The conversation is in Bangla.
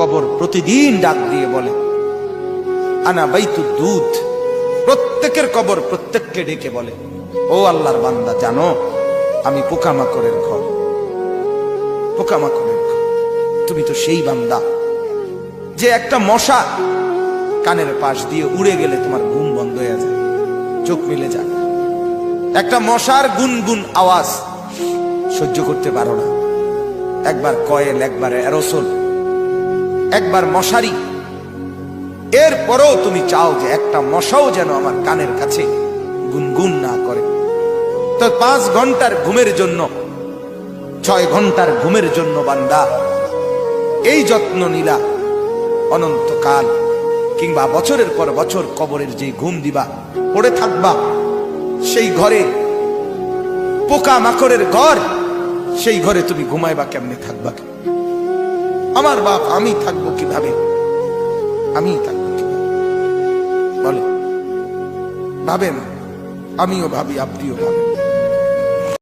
কবর প্রতিদিন ডাক দিয়ে বলে আনা বাইতুদ দুধ। প্রত্যেকের কবর প্রত্যেককে ডেকে বলে, ও আল্লাহর বান্দা, জানো আমি পোকামাকড়ের ঘর, পোকামাকড়ের ঘর। তুমি তো সেই বান্দা যে একটা মশা কানের পাশ দিয়ে উড়ে গেলে তোমার ঘুম বন্ধ হয়ে যায়, চোখ মিলে যায়। একটা মশার গুনগুন আওয়াজ সহ্য করতে পারো না। একবার কয়েল, একবার অ্যারোসোল, একবার মশারি, এরপরেও তুমি চাও যে একটা মশাও যেন আমার কানের কাছে গুনগুন না করে। তো 5 ঘন্টার ঘুমের জন্য, 6 ঘন্টার ঘুমের জন্য বান্দা এই যত্ন নিলা, অনন্তকাল কিংবা বছরের পর বছর কবরের যে ঘুম দিবা, পড়ে থাকবা সেই ঘরে, পোকা মাকড়ের ঘর, সেই ঘরে তুমি ঘুমাইবা কেমনে, থাকবা? আমার বাপ, আমি থাকবো কিভাবে? আমি থাকবো কিভাবে বলে? ভাবেন, আমিও ভাবি, আপনিও ভাবেন।